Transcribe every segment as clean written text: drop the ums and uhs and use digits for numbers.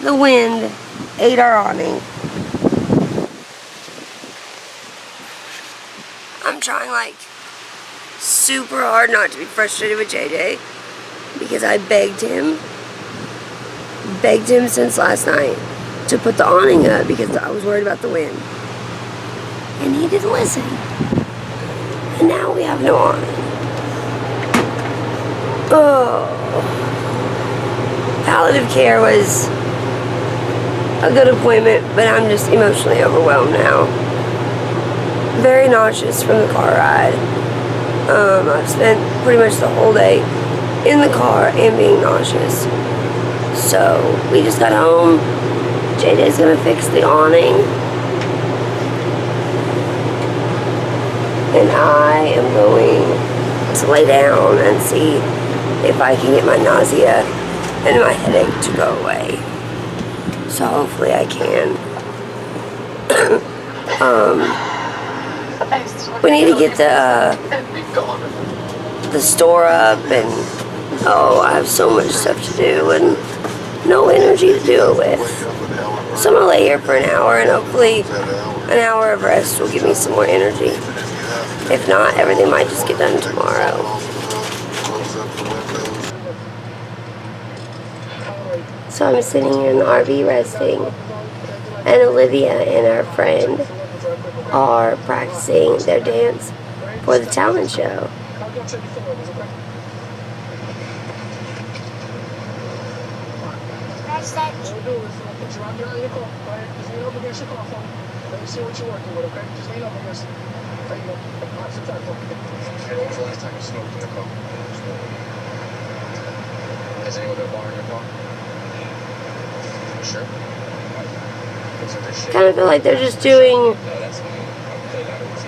the wind ate our awning. I'm trying like super hard not to be frustrated with JJ because I begged him since last night to put the awning up because I was worried about the wind. And he didn't listen. And now we have no awning. Oh. Palliative care was a good appointment, but I'm just emotionally overwhelmed now. Very nauseous from the car ride. I've spent pretty much the whole day in the car and being nauseous. So we just got home. JJ's gonna fix the awning. And I am going to lay down and see if I can get my nausea and my headache to go away. So hopefully I can. We need to get the store up, and oh, I have so much stuff to do and no energy to do it with. So I'm gonna lay here for an hour, and hopefully an hour of rest will give me some more energy. If not, everything might just get done tomorrow. So I'm sitting here in the RV resting, and Olivia and her friend are practicing their dance for the talent show. Has anyone been bar in your car? Sure. Kind of feel like they're just doing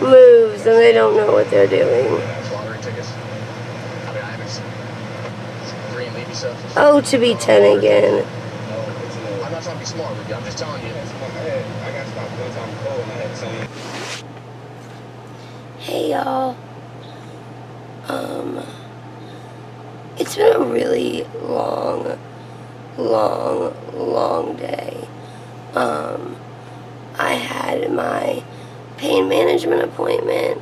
moves and they don't know what they're doing. Oh, to be 10 again. I'm not trying to be smart with you. I'm just telling you. Hey y'all. It's been a really long day. I had my pain management appointment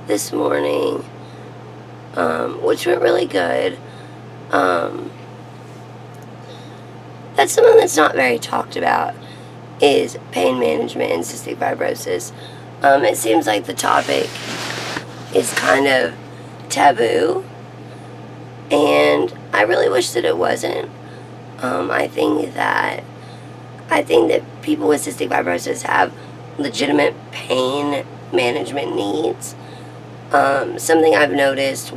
this morning, which went really good. That's something that's not very talked about, is pain management and cystic fibrosis. It seems like the topic is kind of taboo, and I really wish that it wasn't. I think that people with cystic fibrosis have legitimate pain management needs. Something I've noticed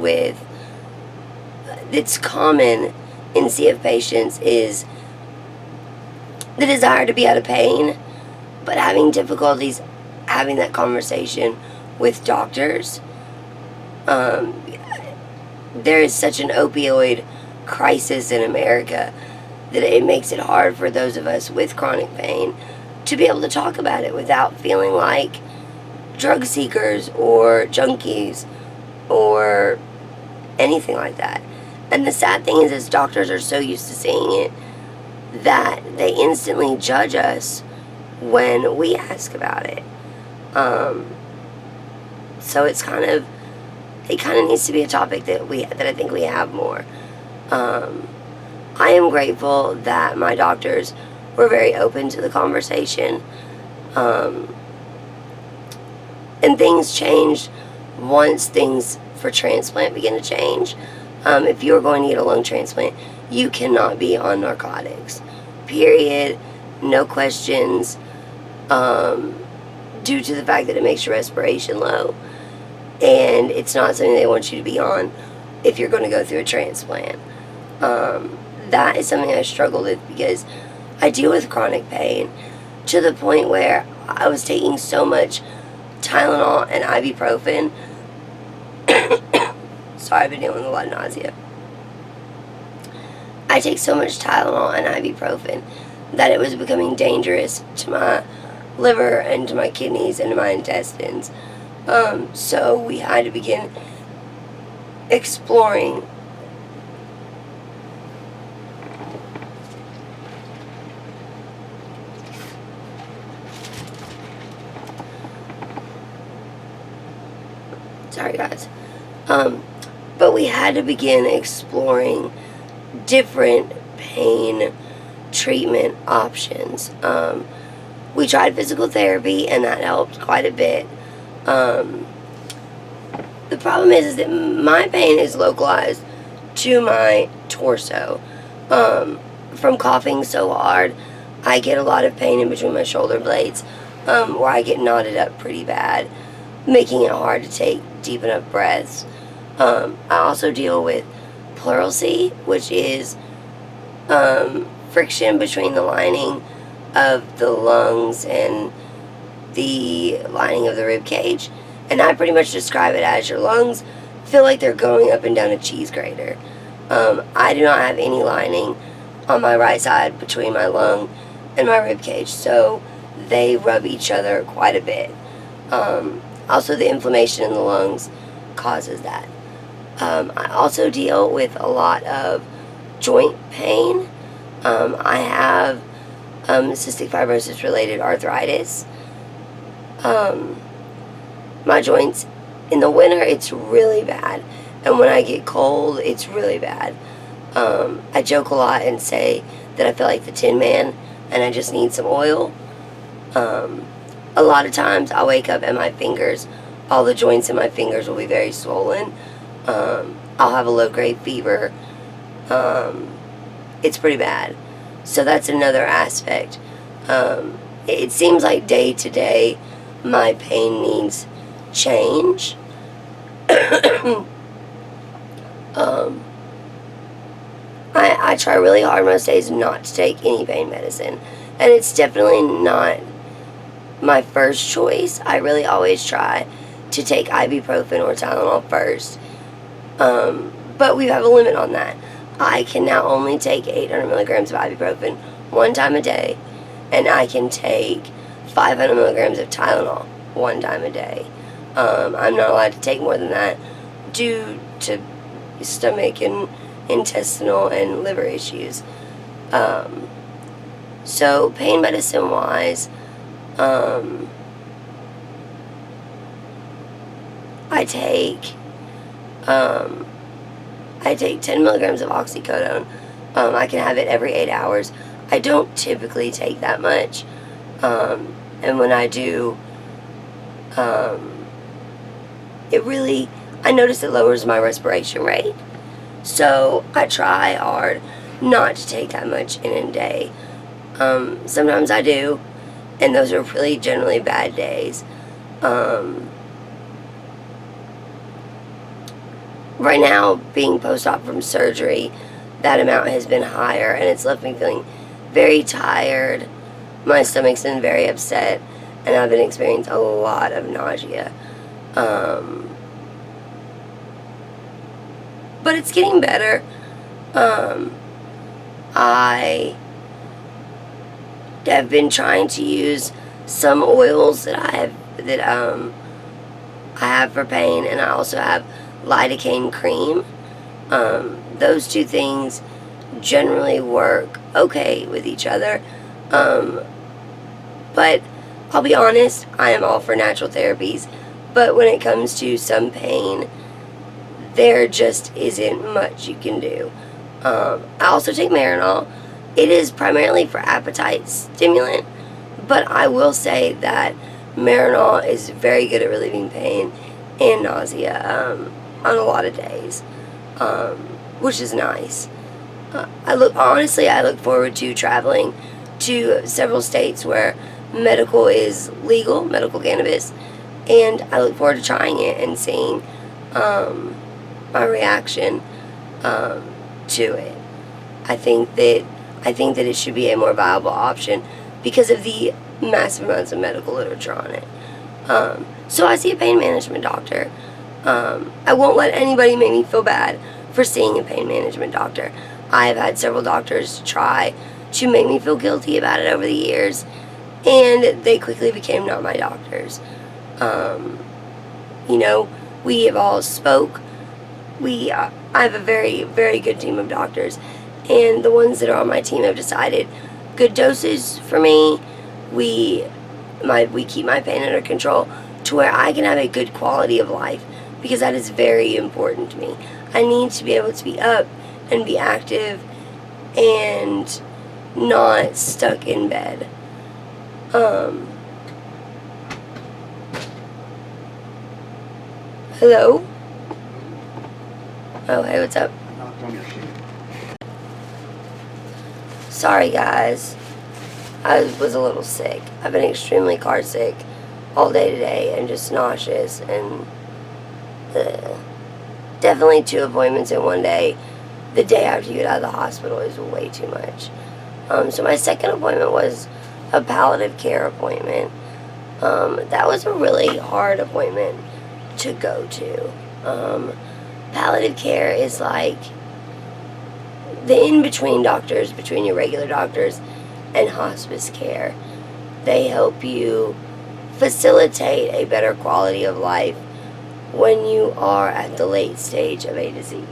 it's common in CF patients is the desire to be out of pain, but having difficulties having that conversation with doctors. There is such an opioid crisis in America that it makes it hard for those of us with chronic pain to be able to talk about it without feeling like drug seekers or junkies or anything like that. And the sad thing is doctors are so used to seeing it that they instantly judge us when we ask about it. So it kind of needs to be a topic that I think we have more. I am grateful that my doctors were very open to the conversation. And things changed once things for transplant began to change. If you're going to get a lung transplant, you cannot be on narcotics. Period. No questions. Due to the fact that it makes your respiration low. And it's not something they want you to be on if you're going to go through a transplant. That is something I struggle with because I deal with chronic pain to the point where I was taking so much Tylenol and ibuprofen. Sorry, I've been dealing with a lot of nausea. I take so much Tylenol and ibuprofen that it was becoming dangerous to my liver and to my kidneys and to my intestines. So we had to begin exploring Sorry, guys. But we had to begin exploring different pain treatment options. We tried physical therapy, and that helped quite a bit. The problem is that my pain is localized to my torso. From coughing so hard, I get a lot of pain in between my shoulder blades, where I get knotted up pretty bad, making it hard to take deep enough breaths. I also deal with pleurisy, which is friction between the lining of the lungs and the lining of the rib cage. And I pretty much describe it as your lungs feel like they're going up and down a cheese grater. I do not have any lining on my right side between my lung and my rib cage, so they rub each other quite a bit. Also, the inflammation in the lungs causes that. I also deal with a lot of joint pain. I have cystic fibrosis related arthritis. My joints, in the winter, it's really bad. And when I get cold, it's really bad. I joke a lot and say that I feel like the Tin Man and I just need some oil. A lot of times I'll wake up and my fingers, all the joints in my fingers will be very swollen. I'll have a low-grade fever. It's pretty bad. So that's another aspect. It seems like day to day my pain needs change. I try really hard most days not to take any pain medicine, and it's definitely not my first choice. I really always try to take ibuprofen or Tylenol first, but we have a limit on that. I can now only take 800 milligrams of ibuprofen one time a day, and I can take 500 milligrams of Tylenol one time a day. I'm not allowed to take more than that due to stomach and intestinal and liver issues. So pain medicine wise, I take 10 milligrams of oxycodone. I can have it every 8 hours. I don't typically take that much, and when I do, I notice it lowers my respiration rate. So I try hard not to take that much in a day. Sometimes I do, and those are really generally bad days. Right now, being post-op from surgery, that amount has been higher, and it's left me feeling very tired. My stomach's been very upset, and I've been experiencing a lot of nausea. But it's getting better. I have been trying to use some oils that I have for pain, and I also have lidocaine cream. Those two things generally work okay with each other. But I'll be honest, I am all for natural therapies. But when it comes to some pain, there just isn't much you can do. I also take Marinol. It is primarily for appetite stimulant, but I will say that Marinol is very good at relieving pain and nausea on a lot of days, which is nice. I look forward to traveling to several states where medical is legal, medical cannabis, and I look forward to trying it and seeing my reaction to it. I think that it should be a more viable option because of the massive amounts of medical literature on it. So I see a pain management doctor. I won't let anybody make me feel bad for seeing a pain management doctor. I have had several doctors try to make me feel guilty about it over the years, and they quickly became not my doctors. We have all spoke. I have a very, very good team of doctors, and the ones that are on my team have decided good doses for me. We keep my pain under control to where I can have a good quality of life because that is very important to me. I need to be able to be up and be active and not stuck in bed. Hello? Oh, hey, what's up? Sorry, guys. I was a little sick. I've been extremely car sick all day today and just nauseous and definitely 2 appointments in one day. The day after you get out of the hospital is way too much. So my second appointment was a palliative care appointment. That was a really hard appointment to go to. Palliative care is like the in-between doctors between your regular doctors and hospice care. They help you facilitate a better quality of life when you are at the late stage of a disease.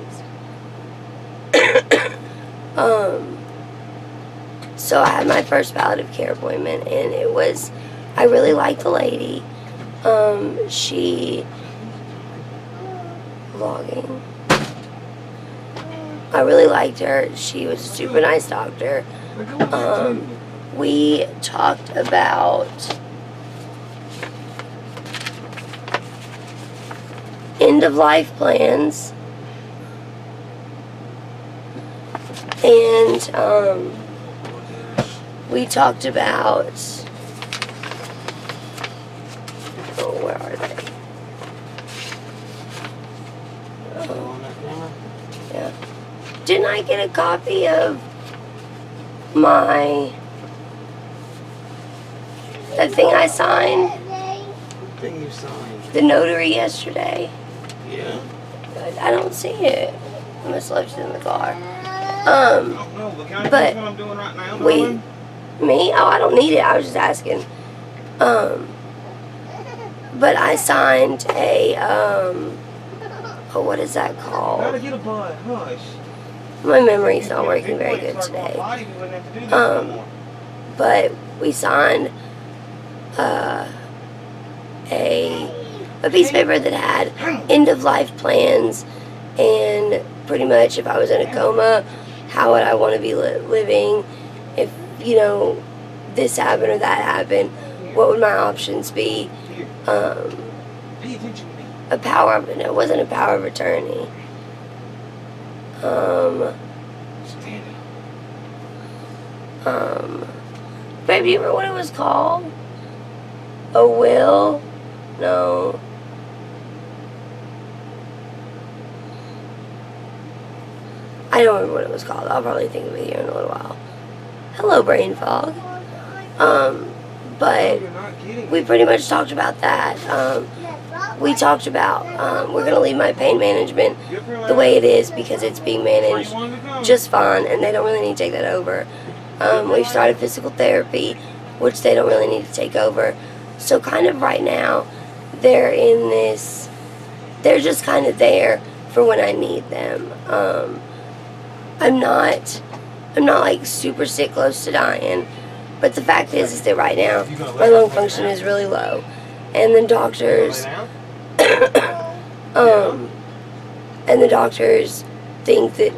So I had my first palliative care appointment, and I really liked the lady. She vlogging. I really liked her. She was a super nice doctor. We talked about end-of-life plans, and we talked about, where are they? Yeah. Didn't I get a copy of that thing I signed? Thing you signed? The notary yesterday. Yeah. I don't see it. I must have left it in the car. I don't know, but can I but what I'm doing right now, me? Oh, I don't need it. I was just asking. But I signed a what is that called? Gotta get a bud, hush. My memory's not working very good today. But we signed a piece of paper that had end-of-life plans and pretty much if I was in a coma, how would I want to be living? If, this happened or that happened, what would my options be? Pay attention to me. No, it wasn't a power of attorney. Stand Babe, do you remember what it was called? A will? No. I don't remember what it was called. I'll probably think of it here in a little while. Hello, brain fog. But we pretty much talked about that. We talked about we're going to leave my pain management the way it is because it's being managed just fine and they don't really need to take that over. We've started physical therapy, which they don't really need to take over. So kind of right now, they're just kind of there for when I need them. I'm not like super sick, close to dying, but the fact is that right now my lung function is really low, and the doctors, think that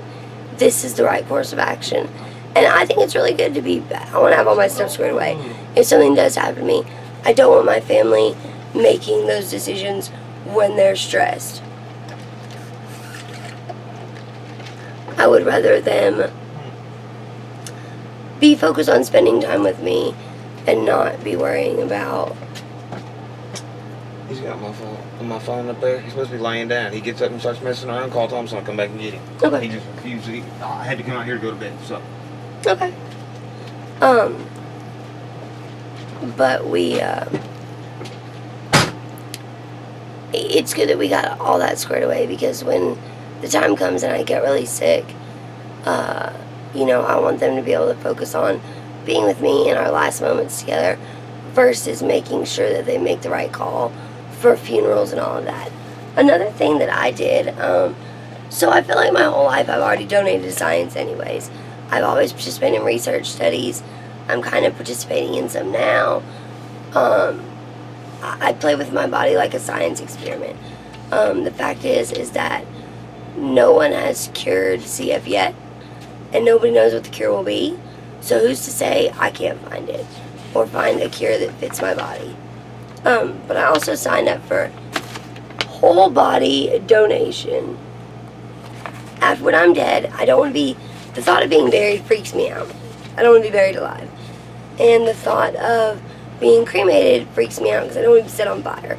this is the right course of action, and I think it's really good to I want to have all my stuff squared away. If something does happen to me, I don't want my family making those decisions when they're stressed. I would rather them be focused on spending time with me and not be worrying about. He's got my phone up there. He's supposed to be laying down. He gets up and starts messing around. Call Thompson. I'll come back and get him. Okay. He just refused. I had to come out here to go to bed. So. Okay. But it's good that we got all that squared away because when the time comes and I get really sick, I want them to be able to focus on being with me in our last moments together versus making sure that they make the right call for funerals and all of that. Another thing that I did, so I feel like my whole life I've already donated to science anyways. I've always participated in research studies. I'm kind of participating in some now. I play with my body like a science experiment. The fact is that no one has cured CF yet, and nobody knows what the cure will be. So who's to say I can't find it or find a cure that fits my body? But I also signed up for whole body donation. After when I'm dead, I don't want to be. The thought of being buried freaks me out. I don't want to be buried alive, and the thought of being cremated freaks me out because I don't want to be set on fire.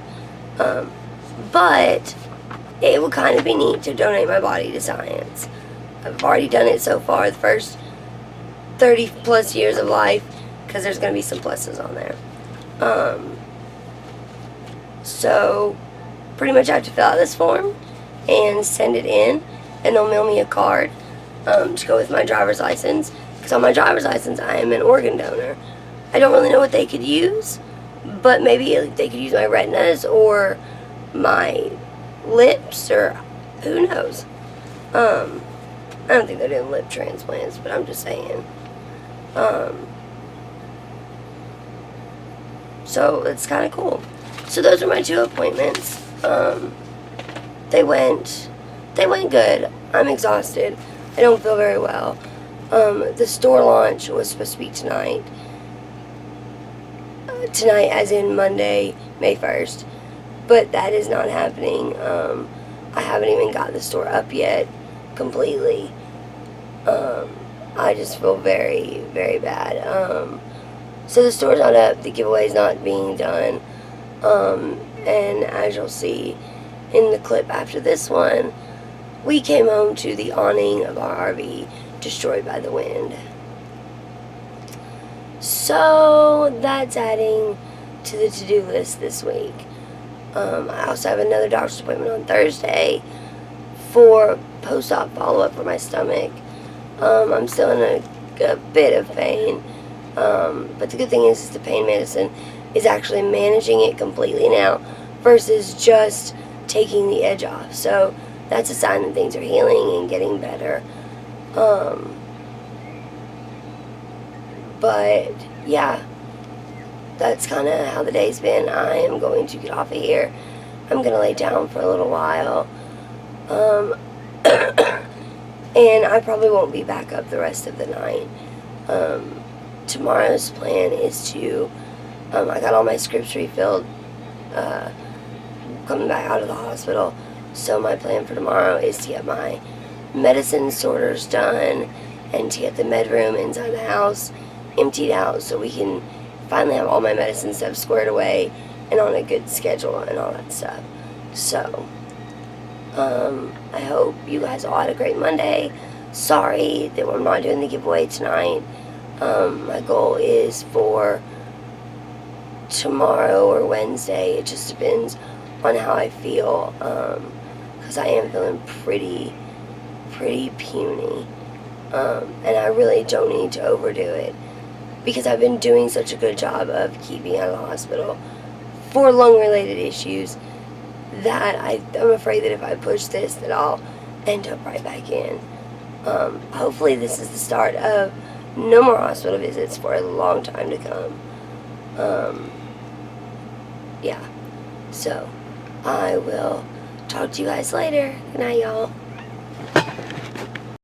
But it will kind of be neat to donate my body to science. I've already done it so far, the first 30 plus years of life, because there's going to be some pluses on there. So pretty much I have to fill out this form and send it in, and they'll mail me a card to go with my driver's license, because on my driver's license I am an organ donor. I don't really know what they could use, but maybe they could use my retinas or my lips, or who knows. I don't think they're doing lip transplants, but I'm just saying. So it's kind of cool. So those are my 2 appointments. They went good. I'm exhausted. I don't feel very well. The store launch was supposed to be tonight. Tonight as in Monday, May 1st. But that is not happening. I haven't even got the store up yet completely. I just feel very, very bad. So the store's not up. The giveaway's not being done. And as you'll see in the clip after this one, we came home to the awning of our RV destroyed by the wind. So that's adding to the to-do list this week. I also have another doctor's appointment on Thursday for post-op follow-up for my stomach. I'm still in a bit of pain, but the good thing is the pain medicine is actually managing it completely now versus just taking the edge off. So that's a sign that things are healing and getting better. But yeah, that's kind of how the day's been. I am going to get off of here. I'm going to lay down for a little while. And I probably won't be back up the rest of the night. Tomorrow's plan is to, I got all my scripts refilled coming back out of the hospital. So my plan for tomorrow is to get my medicine sorters done and to get the med room inside the house emptied out so we can finally have all my medicine stuff squared away and on a good schedule and all that stuff. So I hope you guys all had a great Monday. Sorry that we're not doing the giveaway tonight. My goal is for tomorrow or Wednesday. It just depends on how I feel, because I am feeling pretty puny, and I really don't need to overdo it because I've been doing such a good job of keeping out of the hospital for lung-related issues that I'm afraid that if I push this that I'll end up right back in. Hopefully this is the start of no more hospital visits for a long time to come. Yeah, so I will talk to you guys later. Good night, y'all.